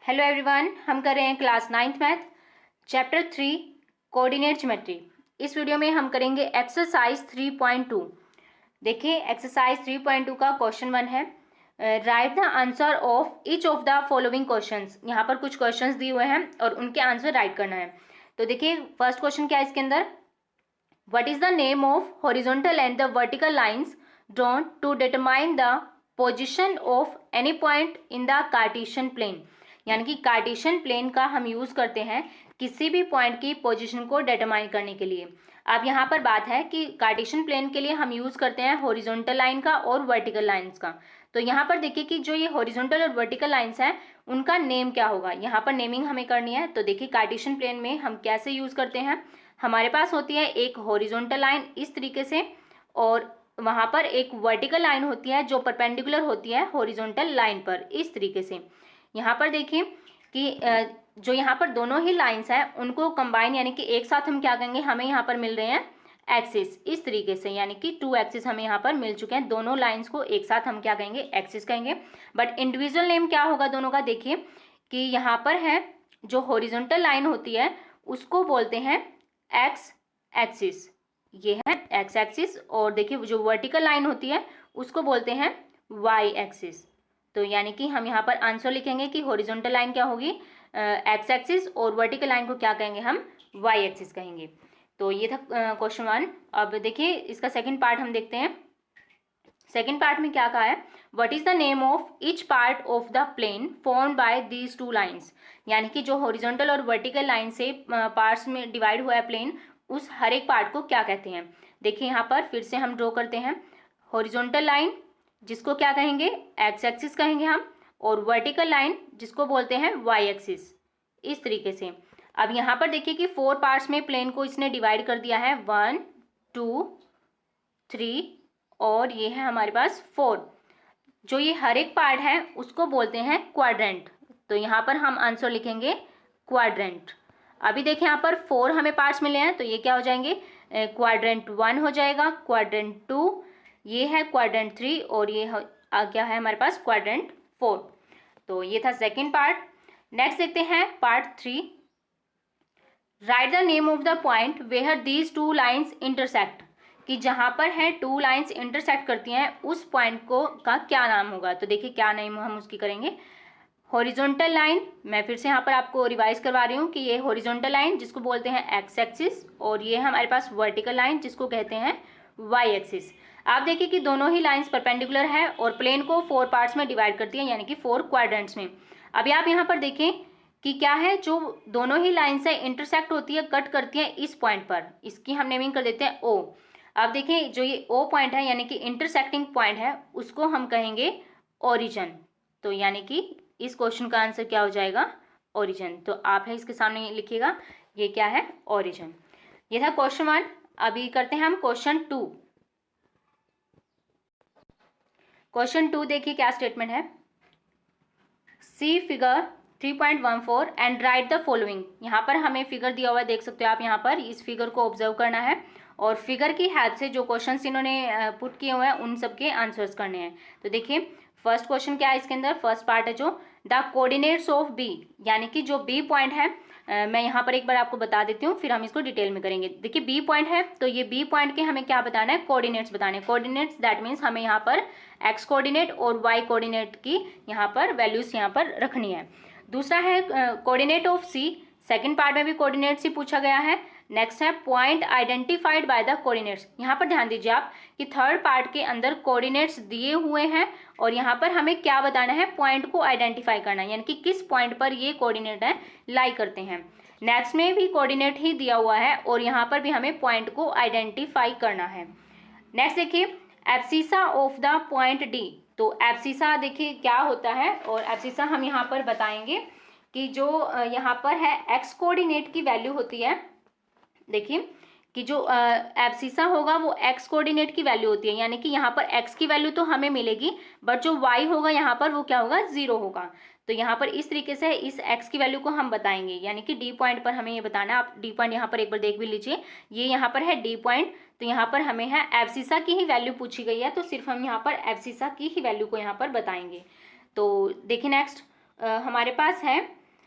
Hello everyone, हम कर रहे हैं class 9th math chapter 3 coordinate geometry. इस वीडियो में हम करेंगे एक्सरसाइज 3.2। देखिए एक्सरसाइज 3.2 का क्वेश्चन 1 है, right the answer of each of the following questions. यहाँ पर कुछ क्वेश्चंस दिए हुए हैं और उनके आंसर राइट करना है। तो देखिए फर्स्ट क्वेश्चन क्या है इसके अंदर, what is the name of horizontal and the vertical lines drawn to determine the position of any point in the Cartesian plane. यानी कि कार्टेशियन प्लेन का हम यूज करते हैं किसी भी पॉइंट की पोजीशन को डिटरमाइन करने के लिए। अब यहाँ पर बात है कि कार्टेशियन प्लेन के लिए हम यूज करते हैं हॉरिजॉन्टल लाइन का और वर्टिकल लाइंस का। तो यहाँ पर देखिए कि जो ये हॉरिजॉन्टल और वर्टिकल लाइंस हैं उनका नेम क्या होगा, यहाँ पर नेमिंग हमें करनी है। तो देखिए कार्टेशियन प्लेन में हम कैसे यूज करते हैं, हमारे पास होती है एक हॉरिजॉन्टल लाइन इस तरीके से और वहाँ पर एक वर्टिकल लाइन होती है जो परपेंडिकुलर होती है हॉरिजॉन्टल लाइन पर इस तरीके से। यहाँ पर देखिए कि जो यहाँ पर दोनों ही लाइंस हैं उनको कंबाइन यानी कि एक साथ हम क्या कहेंगे, हमें यहाँ पर मिल रहे हैं एक्सिस इस तरीके से, यानी कि 2 एक्सिस हमें यहाँ पर मिल चुके हैं। दोनों लाइंस को एक साथ हम क्या कहेंगे, एक्सिस कहेंगे। बट इंडिविजुअल नेम क्या होगा दोनों का, देखिए कि यहाँ पर है जो हॉरिजॉन्टल लाइन होती है उसको बोलते हैं एक्स एक्सिस, ये है एक्स एक्सिस। और देखिए जो वर्टिकल लाइन होती है उसको बोलते हैं वाई एक्सिस। तो यानी कि हम यहाँ पर आंसर लिखेंगे कि हॉरिजॉन्टल लाइन क्या होगी एक्स एक्सिस और वर्टिकल लाइन को क्या कहेंगे, हम वाई एक्सिस कहेंगे। तो ये था क्वेश्चन 1। अब देखिए इसका सेकंड पार्ट हम देखते हैं। सेकंड पार्ट में क्या कहा है, what is the name of each part of the plane formed by these 2 lines. यानी कि जो हॉरिजॉन्टल और वर्टिकल लाइन से पार्ट्स में डिवाइड हुआ है प्लेन, उस हर एक पार्ट को क्या कहते हैं। देखिए यहाँ पर फिर से हम ड्रॉ करते हैं हॉरिजॉन्टल लाइन जिसको क्या कहेंगे, एक्स एक्सिस कहेंगे हम, और वर्टिकल लाइन जिसको बोलते हैं वाई एक्सिस इस तरीके से। अब यहाँ पर देखिए कि 4 पार्ट्स में प्लेन को इसने डिवाइड कर दिया है, 1 2 3 और ये है हमारे पास 4। जो ये हर एक पार्ट है उसको बोलते हैं क्वाड्रेंट। तो यहाँ पर हम आंसर लिखेंगे क्वाड्रेंट। अभी देखिए यहाँ पर 4 हमें पार्ट्स मिले हैं तो ये क्या हो जाएंगे, क्वाड्रेंट 1 हो जाएगा, क्वाड्रेंट 2, ये है क्वाड्रेंट 3 और ये आ गया है हमारे पास क्वाड्रेंट 4। तो ये था सेकंड पार्ट। नेक्स्ट देखते हैं part 3, write the name of the point where these 2 lines intersect. कि जहाँ पर है 2 लाइंस इंटरसेक्ट करती हैं उस पॉइंट को का क्या नाम होगा। तो देखिए क्या नेम हम उसकी करेंगे, हॉरिजॉन्टल लाइन, मैं फिर से यहाँ पर आपको रिवाइज करवा रही हूँ कि ये हॉरिजॉन्टल लाइन जिसको बोलते हैं एक्स एक्सिस और ये हमारे पास वर्टिकल लाइन जिसको कहते हैं वाई एक्सिस। आप देखिए कि दोनों ही लाइंस परपेंडिकुलर है और प्लेन को 4 पार्ट्स में डिवाइड करती है यानी कि 4 क्वाड्रेंट्स में। अभी आप यहाँ पर देखें कि क्या है, जो दोनों ही लाइंस है इंटरसेक्ट होती है, कट करती है इस पॉइंट पर, इसकी हम नेमिंग कर देते हैं ओ। अब देखें जो ये ओ पॉइंट है यानी कि इंटरसेक्टिंग पॉइंट है उसको हम कहेंगे ओरिजिन। तो यानी कि इस क्वेश्चन का आंसर क्या हो जाएगा, ओरिजिन। तो आप है इसके सामने लिखिएगा ये क्या है, ओरिजिन। ये था क्वेश्चन 1। अभी करते हैं हम क्वेश्चन 2। क्वेश्चन 2 देखिए क्या स्टेटमेंट है, see figure 3.14 and write the following. यहाँ पर हमें फिगर दिया हुआ है, देख सकते हो आप, यहाँ पर इस फिगर को ऑब्जर्व करना है और फिगर की हेल्प से जो क्वेश्चंस इन्होंने पुट किए हुए हैं उन सबके आंसर्स करने हैं। तो देखिए फर्स्ट क्वेश्चन क्या है इसके अंदर, फर्स्ट पार्ट है जो द कोऑर्डिनेट्स ऑफ बी, यानी कि जो बी पॉइंट है, मैं यहाँ पर एक बार आपको बता देती हूँ फिर हम इसको डिटेल में करेंगे। देखिए बी पॉइंट है तो ये बी पॉइंट के हमें क्या बताना है, कोऑर्डिनेट्स बताने। कोऑर्डिनेट्स दैट मीन्स हमें यहाँ पर एक्स कोऑर्डिनेट और वाई कोऑर्डिनेट की यहाँ पर वैल्यूज यहाँ पर रखनी है। दूसरा है coordinate of C, second part में भी कोऑर्डिनेट्स ही पूछा गया है। नेक्स्ट है point identified by the coordinates. यहाँ पर ध्यान दीजिए आप कि थर्ड पार्ट के अंदर कोऑर्डिनेट्स दिए हुए हैं और यहाँ पर हमें क्या बताना है, पॉइंट को आइडेंटिफाई करना है, यानी कि किस पॉइंट पर ये कोऑर्डिनेट है लाई करते हैं। नेक्स्ट में भी कोऑर्डिनेट ही दिया हुआ है और यहाँ पर भी हमें पॉइंट को आइडेंटिफाई करना है। नेक्स्ट देखिए abscissa of the point D. तो एब्सिसा देखिए क्या होता है और एब्सिसा हम यहाँ पर बताएंगे कि जो यहाँ पर है एक्स कोऑर्डिनेट की वैल्यू होती है। देखिए कि जो एब्सिसा होगा वो एक्स कोऑर्डिनेट की वैल्यू होती है, यानी कि यहाँ पर एक्स की वैल्यू तो हमें मिलेगी बट जो वाई होगा यहाँ पर वो क्या होगा, 0 होगा। तो यहाँ पर इस तरीके से इस एक्स की वैल्यू को हम बताएंगे, यानी कि डी पॉइंट पर हमें ये बताना है। आप डी पॉइंट यहाँ पर एक बार देख भी लीजिए, ये यहाँ पर है डी पॉइंट। तो यहाँ पर हमें है एब्सिसा की ही वैल्यू पूछी गई है तो सिर्फ हम यहाँ पर एब्सिसा की ही वैल्यू को यहाँ पर बताएंगे। तो देखिए नेक्स्ट हमारे पास है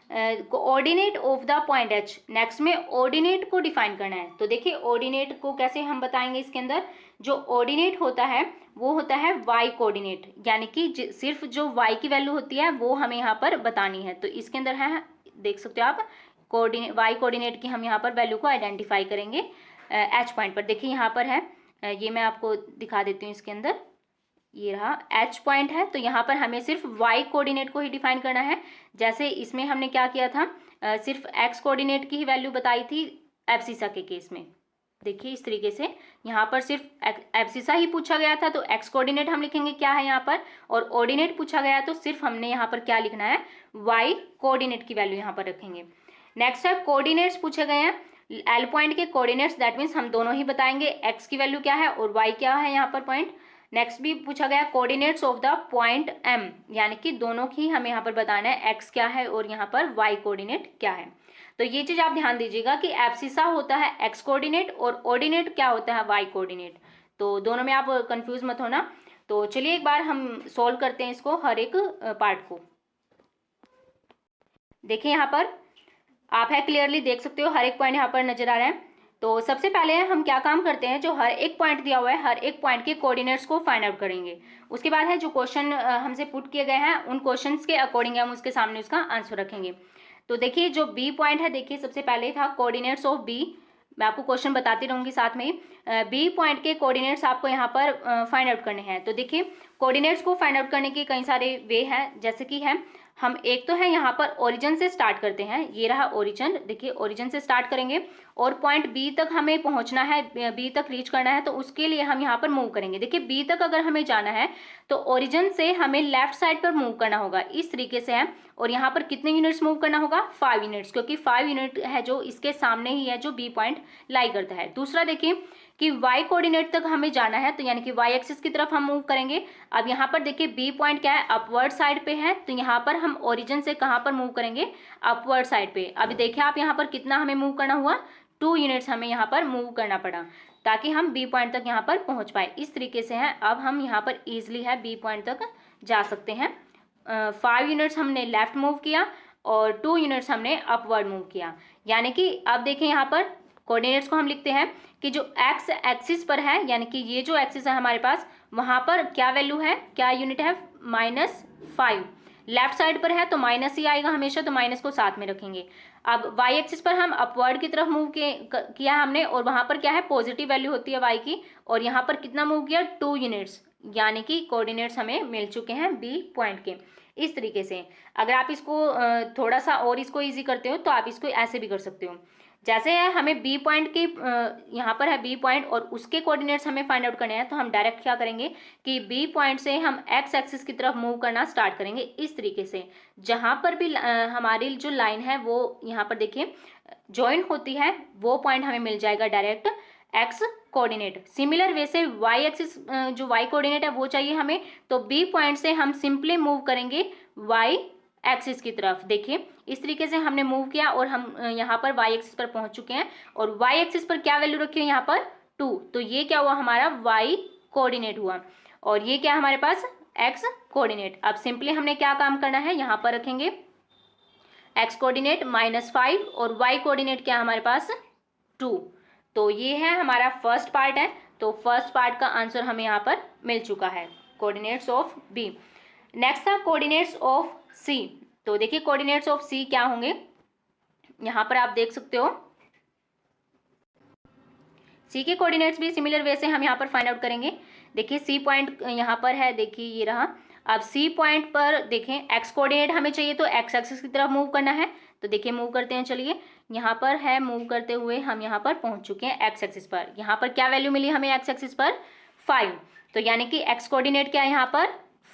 coordinate of the point H. Next में ऑर्डिनेट को डिफाइन करना है। तो देखिए ऑर्डिनेट को कैसे हम बताएंगे, इसके अंदर जो ऑर्डिनेट होता है वो होता है वाई कोऑर्डिनेट, यानी कि सिर्फ जो वाई की वैल्यू होती है वो हमें यहाँ पर बतानी है। तो इसके अंदर है, देख सकते हो आप, कोऑर्डिनेट वाई कोऑर्डिनेट की हम यहाँ पर वैल्यू को आइडेंटिफाई करेंगे एच पॉइंट पर। देखिए यहाँ पर है, ये मैं आपको दिखा देती हूँ, इसके अंदर ये रहा एच पॉइंट है। तो यहाँ पर हमें सिर्फ वाई कोऑर्डिनेट को ही डिफाइन करना है। जैसे इसमें हमने क्या किया था, सिर्फ एक्स कोऑर्डिनेट की ही वैल्यू बताई थी एब्सिसा के केस में। देखिए इस तरीके से यहाँ पर सिर्फ एब्सिसा ही पूछा गया था तो एक्स कोऑर्डिनेट हम लिखेंगे क्या है यहाँ पर, और ऑर्डिनेट पूछा गया तो सिर्फ हमने यहाँ पर क्या लिखना है, वाई कोऑर्डिनेट की वैल्यू यहाँ पर रखेंगे। नेक्स्ट है कोऑर्डिनेट्स पूछे गए हैं, एल पॉइंट के कोऑर्डिनेट्स, दैट मीन्स हम दोनों ही बताएंगे, एक्स की वैल्यू क्या है और वाई क्या है यहाँ पर पॉइंट। नेक्स्ट भी पूछा गया coordinates of the point M, यानी कि दोनों की हमें यहाँ पर बताना है, एक्स क्या है और यहाँ पर वाई कोऑर्डिनेट क्या है। तो ये चीज आप ध्यान दीजिएगा कि एब्सिसा होता है एक्स कोऑर्डिनेट और ऑर्डिनेट क्या होता है, वाई कोऑर्डिनेट। तो दोनों में आप कंफ्यूज मत होना। तो चलिए एक बार हम सोल्व करते हैं इसको, हर एक पार्ट को। देखिए यहाँ पर आप है क्लियरली देख सकते हो, हर एक पॉइंट यहाँ पर नजर आ रहा है। तो सबसे पहले हम क्या काम करते हैं, जो हर एक पॉइंट दिया हुआ है हर एक पॉइंट के कोऑर्डिनेट्स को फाइंड आउट करेंगे। उसके बाद है जो क्वेश्चन हमसे पुट किए गए हैं उन क्वेश्चंस के अकॉर्डिंग हम उसके सामने उसका आंसर रखेंगे। तो देखिए जो बी पॉइंट है, देखिए सबसे पहले था कोऑर्डिनेट्स ऑफ बी, मैं आपको क्वेश्चन बताती रहूंगी साथ में। बी पॉइंट के कोऑर्डिनेट्स आपको यहाँ पर फाइंड आउट करने हैं। तो देखिए कोऑर्डिनेट्स को फाइंड आउट करने के कई सारे वे हैं, जैसे कि है हम एक तो है यहाँ पर ओरिजिन से स्टार्ट करते हैं, ये रहा ओरिजिन। देखिए ओरिजिन से स्टार्ट करेंगे और पॉइंट बी तक हमें पहुंचना है, बी तक रीच करना है, तो उसके लिए हम यहाँ पर मूव करेंगे। देखिए बी तक अगर हमें जाना है तो ओरिजिन से हमें लेफ्ट साइड पर मूव करना होगा, इस तरीके से है। और यहाँ पर कितने यूनिट्स मूव करना होगा, 5 यूनिट्स, क्योंकि 5 यूनिट है जो इसके सामने ही है जो बी पॉइंट लाई करता है। दूसरा देखिए कि y कोऑर्डिनेट तक हमें जाना है, तो यानी कि y एक्सिस की तरफ हम मूव करेंगे। अब यहाँ पर देखिए b पॉइंट क्या है, अपवर्ड साइड पे है, तो यहाँ पर हम ओरिजिन से कहाँ पर मूव करेंगे, अपवर्ड साइड पे। अभी देखिए आप यहाँ पर कितना हमें मूव करना हुआ, 2 यूनिट्स हमें यहाँ पर मूव करना पड़ा ताकि हम b पॉइंट तक यहाँ पर पहुँच पाए। इस तरीके से है अब हम यहाँ पर ईजिली है b पॉइंट तक जा सकते हैं। 5 यूनिट्स हमने लेफ्ट मूव किया और 2 यूनिट्स हमने अपवर्ड मूव किया। यानी कि अब देखें यहाँ पर कोऑर्डिनेट्स को हम लिखते हैं कि जो एक्स एक्सिस पर है, यानी कि ये जो एक्सिस है हमारे पास, वहाँ पर क्या वैल्यू है, क्या यूनिट है, -5। लेफ्ट साइड पर है तो माइनस ही आएगा हमेशा, तो माइनस को साथ में रखेंगे। अब वाई एक्सिस पर हम अपवर्ड की तरफ मूव किया हमने, और वहाँ पर क्या है, पॉजिटिव वैल्यू होती है वाई की, और यहाँ पर कितना मूव किया, 2 यूनिट्स, यानी कि कोऑर्डिनेट्स हमें मिल चुके हैं बी पॉइंट के। इस तरीके से अगर आप इसको थोड़ा सा और इसको ईजी करते हो तो आप इसको ऐसे भी कर सकते हो। जैसे है हमें बी पॉइंट के यहाँ पर है बी पॉइंट और उसके कोऑर्डिनेट्स हमें फाइंड आउट करने हैं, तो हम डायरेक्ट क्या करेंगे कि बी पॉइंट से हम एक्स एक्सिस की तरफ मूव करना स्टार्ट करेंगे। इस तरीके से जहाँ पर भी हमारी जो लाइन है वो यहाँ पर देखिए ज्वाइन होती है, वो पॉइंट हमें मिल जाएगा direct x coordinate. Similar way से वाई एक्सिस जो वाई कोऑर्डिनेट है वो चाहिए हमें, तो बी पॉइंट से हम सिंपली मूव करेंगे वाई एक्सिस की तरफ। देखिए इस तरीके से हमने मूव किया और हम यहाँ पर वाई एक्सिस पर पहुंच चुके हैं, और वाई एक्सिस पर क्या वैल्यू रखी है यहाँ पर 2, तो ये क्या हुआ, हमारा वाई कोऑर्डिनेट हुआ, और ये क्या हमारे पास एक्स कोऑर्डिनेट। अब सिंपली हमने क्या काम करना है, यहाँ पर रखेंगे एक्स कोऑर्डिनेट -5 और वाई कोऑर्डिनेट क्या हमारे पास 2। तो ये है हमारा फर्स्ट पार्ट है। तो फर्स्ट पार्ट का आंसर हमें यहाँ पर मिल चुका है, कोऑर्डिनेट्स ऑफ बी। नेक्स्ट था कोऑर्डिनेट्स ऑफ सी। तो देखिए कोऑर्डिनेट्स ऑफ सी क्या होंगे, यहाँ पर आप देख सकते हो सी के कोऑर्डिनेट्स भी सिमिलर वे से हम यहाँ पर फाइंड आउट करेंगे। देखिए सी पॉइंट यहाँ पर है, देखिए ये रहा। अब सी पॉइंट पर देखें एक्स कोऑर्डिनेट हमें चाहिए, तो एक्स एक्सिस की तरफ मूव करना है। तो देखिए मूव करते हैं, चलिए यहाँ पर है, मूव करते हुए हम यहाँ पर पहुँच चुके हैं एक्स एक्सिस पर। यहाँ पर क्या वैल्यू मिली हमें एक्स एक्सिस पर 5, तो यानी कि एक्स कोऑर्डिनेट क्या है यहाँ पर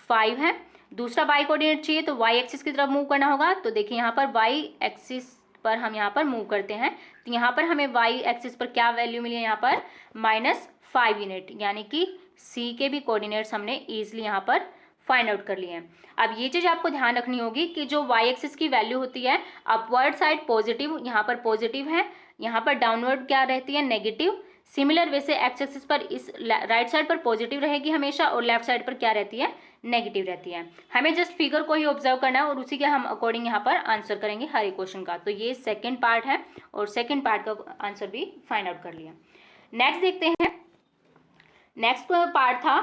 5 है। दूसरा वाई कोऑर्डिनेट चाहिए तो वाई एक्सिस की तरफ मूव करना होगा। तो देखिए यहाँ पर वाई एक्सिस पर हम यहाँ पर मूव करते हैं, तो यहाँ पर हमें वाई एक्सिस पर क्या वैल्यू मिली है यहाँ पर -5 यूनिट, यानी कि सी के भी कोऑर्डिनेट्स हमने ईजिली यहाँ पर फाइंड आउट कर लिए हैं। अब ये चीज़ आपको ध्यान रखनी होगी कि जो वाई एक्सिस की वैल्यू होती है अपवर्ड साइड पॉजिटिव, यहाँ पर पॉजिटिव है, यहाँ पर डाउनवर्ड क्या रहती है, नेगेटिव। सिमिलर वे से एक्स एक्सिस पर इस राइट साइड पर पॉजिटिव रहेगी हमेशा और लेफ्ट साइड पर क्या रहती है, नेगेटिव रहती है। हमें जस्ट फिगर को ही ऑब्जर्व करना है और उसी के हम अकॉर्डिंग यहाँ पर आंसर करेंगे हर एक क्वेश्चन का। तो ये सेकेंड पार्ट है और सेकेंड पार्ट का आंसर भी फाइंड आउट कर लिया। नेक्स्ट देखते हैं। नेक्स्ट पार्ट था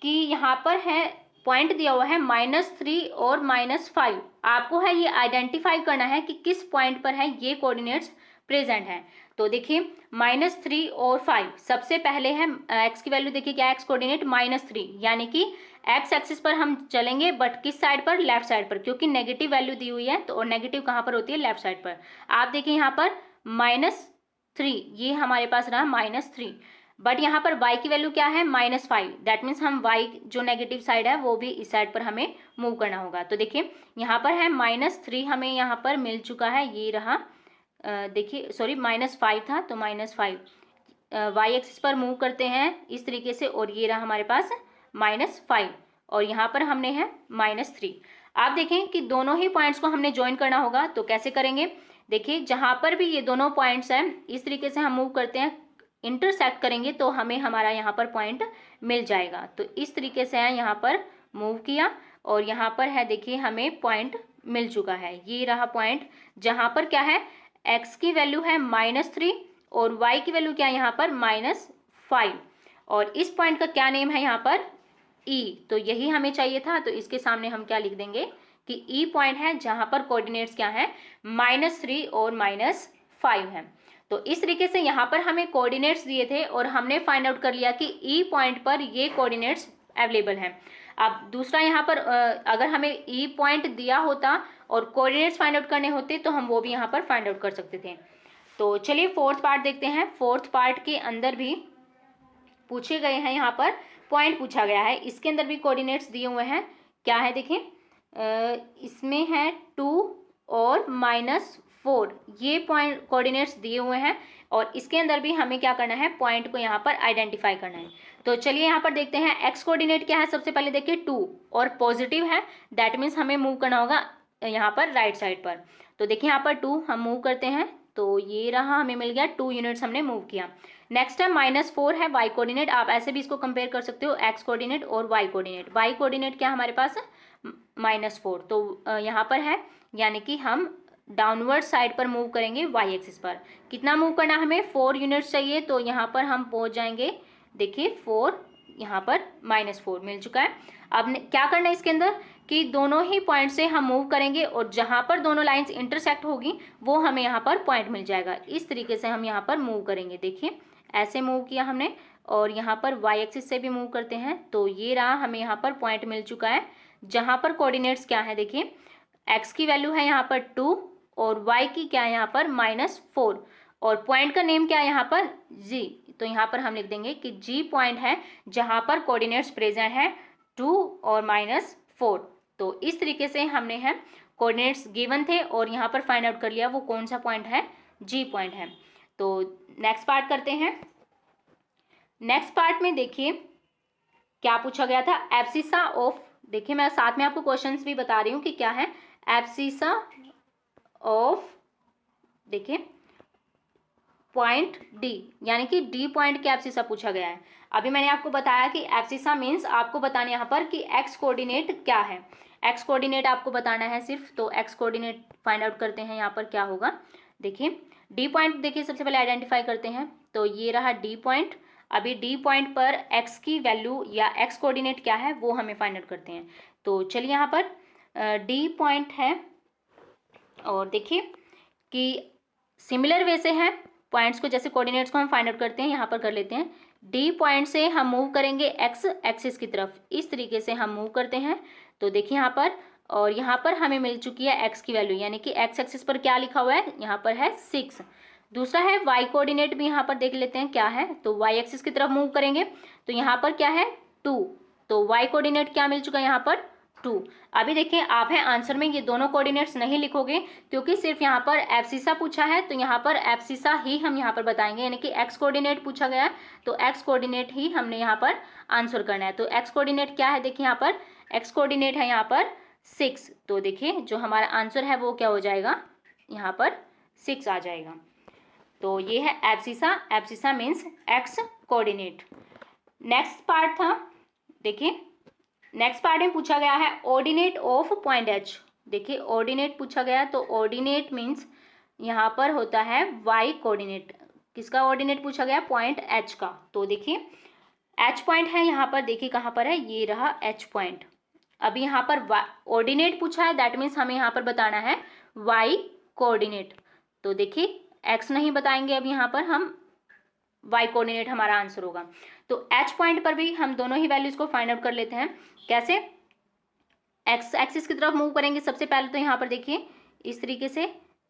कि यहाँ पर है पॉइंट दिया हुआ है -3 और -5। आपको है ये आइडेंटिफाई करना है कि किस पॉइंट पर है ये कोऑर्डिनेट्स प्रेजेंट हैं। तो देखिए -3 और 5 सबसे पहले है x की वैल्यू देखिए क्या है, x कोऑर्डिनेट -3, यानी कि x एक्सिस पर हम चलेंगे बट किस साइड पर, लेफ्ट साइड पर, क्योंकि नेगेटिव वैल्यू दी हुई है तो और नेगेटिव कहाँ पर होती है, लेफ्ट साइड पर। आप देखिए यहाँ पर -3 ये हमारे पास रहा -3, बट यहाँ पर y की वैल्यू क्या है -5, दैट मीन्स हम y जो नेगेटिव साइड है वो भी इस साइड पर हमें मूव करना होगा। तो देखिए यहाँ पर है -3 हमें यहाँ पर मिल चुका है, ये रहा, देखिए सॉरी -5 था तो -5 y एक्सिस पर मूव करते हैं इस तरीके से और ये रहा हमारे पास -5 और यहाँ पर हमने है -3। आप देखें कि दोनों ही पॉइंट्स को हमने ज्वाइन करना होगा, तो कैसे करेंगे, देखिए जहाँ पर भी ये दोनों पॉइंट्स हैं इस तरीके से हम मूव करते हैं, इंटरसेक्ट करेंगे तो हमें हमारा यहाँ पर पॉइंट मिल जाएगा। तो इस तरीके से है यहाँ पर मूव किया और यहाँ पर है देखिए हमें पॉइंट मिल चुका है, ये रहा पॉइंट जहाँ पर क्या है x की वैल्यू है -3 और y की वैल्यू क्या है यहाँ पर -5 और इस पॉइंट का क्या नेम है यहाँ पर E। तो यही हमें चाहिए था, तो इसके सामने हम क्या लिख देंगे कि E पॉइंट है जहाँ पर कोऑर्डिनेट्स क्या है -3 और -5 है। तो इस तरीके से यहाँ पर हमें कोऑर्डिनेट्स दिए थे और हमने फाइंड आउट कर लिया कि E पॉइंट पर ये कोऑर्डिनेट्स अवेलेबल हैं। अब दूसरा यहाँ पर अगर हमें E पॉइंट दिया होता और कोऑर्डिनेट्स फाइंड आउट करने होते तो हम वो भी यहाँ पर फाइंड आउट कर सकते थे। तो चलिए फोर्थ पार्ट देखते हैं। फोर्थ पार्ट के अंदर भी पूछे गए हैं, यहाँ पर पॉइंट पूछा गया है, इसके अंदर भी कोऑर्डिनेट्स दिए हुए हैं। क्या है देखिए, इसमें है 2 और -4, ये पॉइंट कोऑर्डिनेट्स दिए हुए हैं और इसके अंदर भी हमें क्या करना है, पॉइंट को यहाँ पर आइडेंटिफाई करना है। तो चलिए यहाँ पर देखते हैं एक्स कोऑर्डिनेट क्या है। सबसे पहले देखिए 2 और पॉजिटिव है, दैट मीन्स हमें मूव करना होगा यहाँ पर राइट साइड पर। तो देखिए यहाँ पर 2 हम मूव करते हैं तो ये रहा, हमें मिल गया 2 यूनिट्स हमने मूव किया। नेक्स्ट है -4 है वाई कोऑर्डिनेट, आप ऐसे भी इसको कंपेयर कर सकते हो एक्स कोऑर्डिनेट और वाई कोऑर्डिनेट। वाई कोऑर्डिनेट क्या हमारे पास -4, तो यहाँ पर है, यानी कि हम डाउनवर्ड साइड पर मूव करेंगे वाई एक्सिस पर। कितना मूव करना हमें, 4 यूनिट्स चाहिए, तो यहाँ पर हम पहुँच जाएंगे, देखिए 4, यहाँ पर -4 मिल चुका है। अब क्या करना है इसके अंदर कि दोनों ही पॉइंट से हम मूव करेंगे और जहाँ पर दोनों लाइंस इंटरसेक्ट होगी वो हमें यहाँ पर पॉइंट मिल जाएगा। इस तरीके से हम यहाँ पर मूव करेंगे, देखिए ऐसे मूव किया हमने और यहाँ पर वाई एक्सिस से भी मूव करते हैं तो ये रहा, हमें यहाँ पर पॉइंट मिल चुका है जहाँ पर कोऑर्डिनेट्स क्या है, देखिए एक्स की वैल्यू है यहाँ पर 2 और वाई की क्या है यहाँ पर -4 और पॉइंट का नेम क्या है यहाँ पर जी। तो यहाँ पर हम लिख देंगे कि जी पॉइंट है जहाँ पर कोऑर्डिनेट्स प्रेजेंट है 2 और -4। तो इस तरीके से हमने है कोऑर्डिनेट्स गिवन थे और यहाँ पर फाइंड आउट कर लिया वो कौन सा पॉइंट है, जी पॉइंट है। तो नेक्स्ट पार्ट करते हैं। नेक्स्ट पार्ट में देखिए क्या पूछा गया था, एब्सिसा ऑफ, देखिए मैं साथ में आपको क्वेश्चंस भी बता रही हूँ कि क्या है एब्सिसा ऑफ, देखिए पॉइंट डी, यानी कि डी पॉइंट के एब्सिसा पूछा गया है। अभी मैंने आपको बताया कि एब्सिसा मीन्स आपको बताना यहाँ पर कि एक्स कोऑर्डिनेट क्या है, एक्स कोऑर्डिनेट आपको बताना है सिर्फ। तो एक्स कोऑर्डिनेट फाइंड आउट करते हैं यहाँ पर क्या होगा, देखिए डी पॉइंट, देखिए सबसे पहले आइडेंटिफाई करते हैं तो ये रहा डी पॉइंट। अभी डी पॉइंट पर एक्स की वैल्यू या एक्स कोऑर्डिनेट क्या है वो हमें फाइंड आउट करते हैं। तो चलिए यहाँ पर डी पॉइंट है और देखिए कि सिमिलर वे से है, पॉइंट्स को जैसे कोऑर्डिनेट्स को हम फाइंड आउट करते हैं यहाँ पर कर लेते हैं। डी पॉइंट से हम मूव करेंगे एक्स एक्सिस की तरफ, इस तरीके से हम मूव करते हैं। तो देखिए यहाँ पर, और यहाँ पर हमें मिल चुकी है एक्स की वैल्यू, यानी कि एक्स एक्सिस पर क्या लिखा हुआ है, यहाँ पर है 6। दूसरा है वाई कोऑर्डिनेट भी यहाँ पर देख लेते हैं क्या है, तो वाई एक्सिस की तरफ मूव करेंगे तो यहाँ पर क्या है 2, तो वाई कोऑर्डिनेट क्या मिल चुका है यहाँ पर 2। अभी देखिए आप हैं आंसर में ये दोनों कोऑर्डिनेट्स नहीं लिखोगे क्योंकि सिर्फ यहाँ पर एब्सिसा पूछा है, तो यहाँ पर एब्सिसा ही हम यहाँ पर बताएंगे, यानी कि एक्स कोऑर्डिनेट पूछा गया है तो एक्स कोऑर्डिनेट ही हमने यहाँ पर आंसर करना है। तो एक्स कोऑर्डिनेट क्या है, देखिए यहाँ पर एक्स कोऑर्डिनेट है यहाँ पर 6, तो देखिए जो हमारा आंसर है वो क्या हो जाएगा, यहाँ पर 6 आ जाएगा। तो ये है abscissa, abscissa means x coordinate. Next part था, देखिए नेक्स्ट पार्ट में पूछा गया है ऑर्डिनेट ऑफ पॉइंट एच। देखिए ऑर्डिनेट पूछा गया है, तो ऑर्डिनेट मीन्स यहाँ पर होता है वाई कोऑर्डिनेट। किसका ऑर्डिनेट पूछा गया? पॉइंट एच का। तो देखिए एच पॉइंट है यहाँ पर, देखिए कहाँ पर है, ये रहा एच पॉइंट। अभी यहाँ पर ऑर्डिनेट पूछा है, दैट मीन्स हमें यहाँ पर बताना है वाई कोऑर्डिनेट। तो देखिए एक्स नहीं बताएंगे, अब यहाँ पर हम वाई कोऑर्डिनेट हमारा आंसर होगा। तो एच पॉइंट पर भी हम दोनों ही वैल्यूज को फाइंड आउट कर लेते हैं। कैसे? एक्स एक्सिस की तरफ मूव करेंगे सबसे पहले, तो यहाँ पर देखिए इस तरीके से,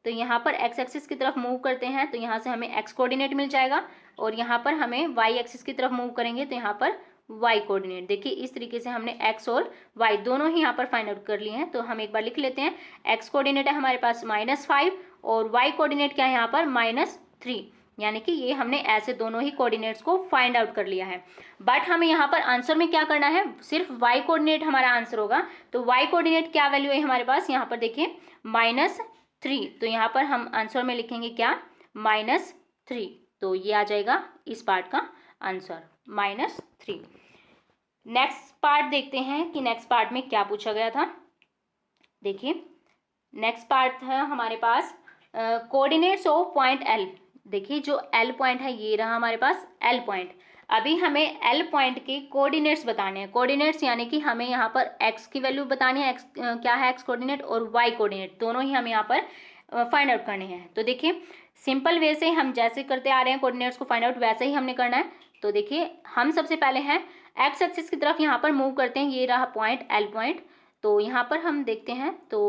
तो यहाँ पर एक्स एक्सिस की तरफ मूव करते हैं तो यहाँ से हमें एक्स कोऑर्डिनेट मिल जाएगा, और यहाँ पर हमें वाई एक्सिस की तरफ मूव करेंगे तो यहाँ पर वाई कोऑर्डिनेट। देखिए इस तरीके से हमने एक्स और वाई दोनों ही यहाँ पर फाइंड आउट कर लिए हैं। तो हम एक बार लिख लेते हैं, एक्स कोऑर्डिनेट है हमारे पास -5 और वाई कोऑर्डिनेट क्या है यहाँ पर -3, यानी कि ये हमने ऐसे दोनों ही कोऑर्डिनेट्स को फाइंड आउट कर लिया है। बट हमें यहाँ पर आंसर में क्या करना है, सिर्फ वाई कोऑर्डिनेट हमारा आंसर होगा। तो वाई कोऑर्डिनेट क्या वैल्यू है हमारे पास, यहाँ पर देखिए -3, तो यहाँ पर हम आंसर में लिखेंगे क्या, -3। तो ये आ जाएगा इस पार्ट का आंसर -3। नेक्स्ट पार्ट देखते हैं कि नेक्स्ट पार्ट में क्या पूछा गया था। देखिए नेक्स्ट पार्ट है हमारे पास कोऑर्डिनेट्स ऑफ पॉइंट एल। देखिए जो एल पॉइंट है ये रहा हमारे पास एल पॉइंट। अभी हमें एल पॉइंट के कोऑर्डिनेट्स बताने हैं। कोऑर्डिनेट्स यानी कि हमें यहाँ पर एक्स की वैल्यू बतानी है, एक्स क्या है एक्स कोऑर्डिनेट, और वाई कोऑर्डिनेट दोनों ही हमें यहाँ पर फाइंड आउट करने हैं। तो देखिए सिंपल वे से हम जैसे करते आ रहे हैं कोऑर्डिनेट्स को फाइंड आउट, वैसे ही हमने करना है। तो देखिए हम सबसे पहले हैं एक्स एक्सिस की तरफ यहाँ पर मूव करते हैं, ये रहा पॉइंट एल पॉइंट। तो यहाँ पर हम देखते हैं तो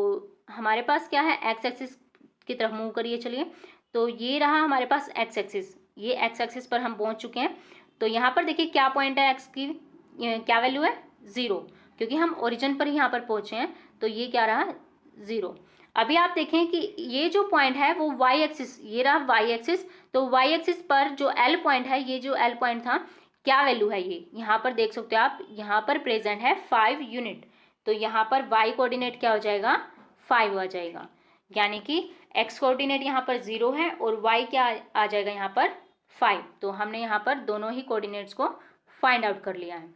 हमारे पास क्या है, एक्स एक्सिस की तरफ मूव करिए चलिए। तो ये रहा हमारे पास एक्स एक्सिस, ये एक्स एक्सिस पर हम पहुंच चुके हैं। तो यहाँ पर देखिए क्या पॉइंट है, एक्स की क्या वैल्यू है, 0, क्योंकि हम ओरिजिन पर ही यहाँ पर पहुंचे हैं। तो ये क्या रहा, 0। अभी आप देखें कि ये जो पॉइंट है वो वाई एक्सिस, ये रहा वाई एक्सिस। तो वाई एक्सिस पर जो एल पॉइंट है, ये जो एल पॉइंट था क्या वैल्यू है, ये यहाँ पर देख सकते हो आप, यहाँ पर प्रेजेंट है 5 यूनिट। तो यहाँ पर वाई कोऑर्डिनेट क्या हो जाएगा, 5 आ जाएगा, यानी कि एक्स कोऑर्डिनेट यहाँ पर 0 है और वाई क्या आ जाएगा यहाँ पर 5। तो हमने यहाँ पर दोनों ही कोऑर्डिनेट्स को फाइंड आउट कर लिया है।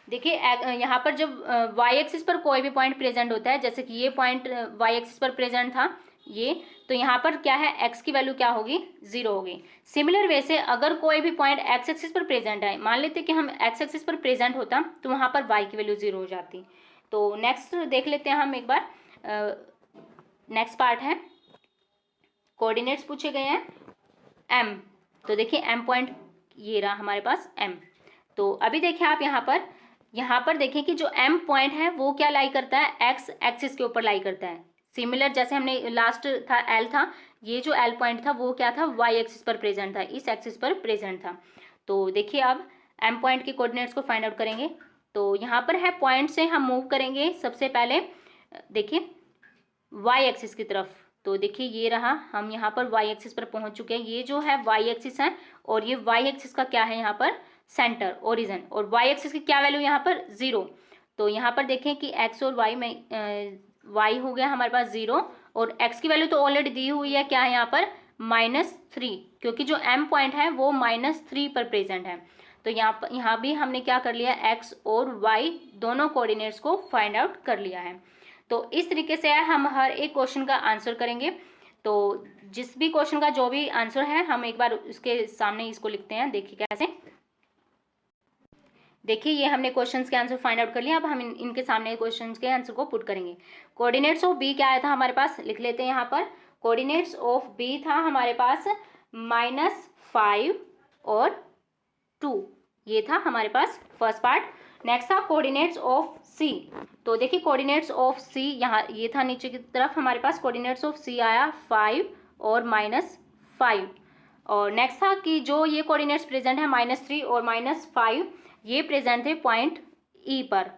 देखिए यहाँ पर जब वाई एक्सिस पर कोई भी पॉइंट प्रेजेंट होता है, जैसे कि ये पॉइंट वाई एक्सिस पर प्रेजेंट था ये, तो यहाँ पर क्या है, एक्स की वैल्यू क्या होगी, 0 होगी। सिमिलर वे से अगर कोई भी पॉइंट एक्स एक्सिस पर प्रेजेंट है, मान लेते कि हम एक्स एक्सिस पर प्रेजेंट होता तो वहाँ पर वाई की वैल्यू 0 हो जाती। तो नेक्स्ट देख लेते हैं हम एक बार, नेक्स्ट पार्ट है कोऑर्डिनेट्स पूछे गए हैं एम। तो देखिए एम पॉइंट ये रहा हमारे पास एम। तो अभी देखिए आप यहाँ पर देखिए कि जो एम पॉइंट है वो क्या लाई करता है, एक्स एक्सिस के ऊपर लाई करता है। सिमिलर जैसे हमने लास्ट था एल था, ये जो एल पॉइंट था वो क्या था, वाई एक्सिस पर प्रेजेंट था, इस एक्सिस पर प्रेजेंट था। तो देखिए अब एम पॉइंट के कोऑर्डिनेट्स को फाइंड आउट करेंगे। तो यहाँ पर है पॉइंट से हम मूव करेंगे सबसे पहले, देखिए वाई एक्सिस की तरफ। तो देखिए ये रहा, हम यहाँ पर वाई एक्सिस पर पहुंच चुके हैं। ये जो है वाई एक्सिस है और ये वाई एक्सिस का क्या है यहाँ पर सेंटर, ओरिजिन, और वाई एक्सिस की क्या वैल्यू यहाँ पर 0। तो यहाँ पर देखें कि एक्स और वाई में वाई हो गया हमारे पास 0 और एक्स की वैल्यू तो ऑलरेडी दी हुई है, क्या है यहाँ पर -3, क्योंकि जो एम पॉइंट है वो -3 पर प्रेजेंट है। तो यहाँ भी हमने क्या कर लिया, एक्स और वाई दोनों कोऑर्डिनेट्स को फाइंड आउट कर लिया है। तो इस तरीके से हम हर एक क्वेश्चन का आंसर करेंगे। तो जिस भी क्वेश्चन का जो भी आंसर है हम एक बार उसके सामने इसको लिखते हैं। देखिए कैसे, देखिए ये हमने क्वेश्चंस के आंसर फाइंड आउट कर लिया। अब हम इनके सामने क्वेश्चंस के आंसर को पुट करेंगे। कोऑर्डिनेट्स ऑफ बी क्या आया था हमारे पास, लिख लेते हैं यहाँ पर। कोऑर्डिनेट्स ऑफ बी था हमारे पास -5 और 2, ये था हमारे पास फर्स्ट पार्ट। नेक्स्ट था कोऑर्डिनेट्स ऑफ सी। तो देखिए कोऑर्डिनेट्स ऑफ सी यहाँ ये था, नीचे की तरफ हमारे पास कोऑर्डिनेट्स ऑफ सी आया 5 और -5। और नेक्स्ट था कि जो ये कोऑर्डिनेट्स प्रेजेंट है -3 और -5, ये प्रेजेंट थे पॉइंट ई पर।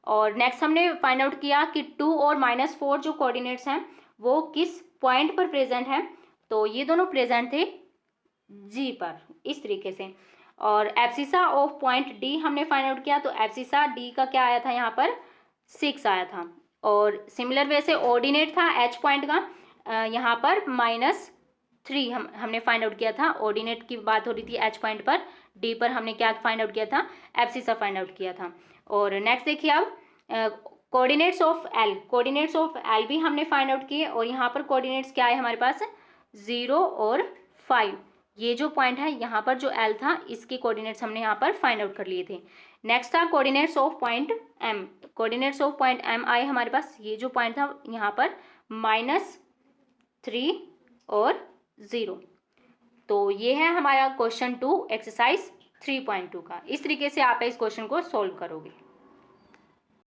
और नेक्स्ट हमने फाइंड आउट किया कि 2 और -4 जो कोऑर्डिनेट्स हैं वो किस पॉइंट पर प्रेजेंट हैं। तो ये दोनों प्रेजेंट थे जी पर, इस तरीके से। और एब्सिसा ऑफ पॉइंट डी हमने फाइंड आउट किया। तो एब्सिसा डी का क्या आया था यहाँ पर 6 आया था। और सिमिलर वे से ऑर्डिनेट था एच पॉइंट का, यहाँ पर -3 हमने फाइंड आउट किया था। ऑर्डिनेट की बात हो रही थी एच पॉइंट पर, डी पर हमने क्या फाइंड आउट किया था, एब्सिसा फाइंड आउट किया था। और नेक्स्ट देखिए अब coordinates of L, coordinates of L भी हमने फाइंड आउट किए और यहाँ पर कोऑर्डिनेट्स क्या है हमारे पास 0 और 5। ये जो पॉइंट है यहाँ पर जो एल था इसके कोऑर्डिनेट्स हमने यहाँ पर फाइंड आउट कर लिए थे। नेक्स्ट था coordinates of point M, coordinates of point M आए हमारे पास, ये जो पॉइंट था यहाँ पर -3 और 0। तो ये है हमारा क्वेश्चन 2 एक्सरसाइज 3.2 का। इस तरीके से आप इस क्वेश्चन को सॉल्व करोगे।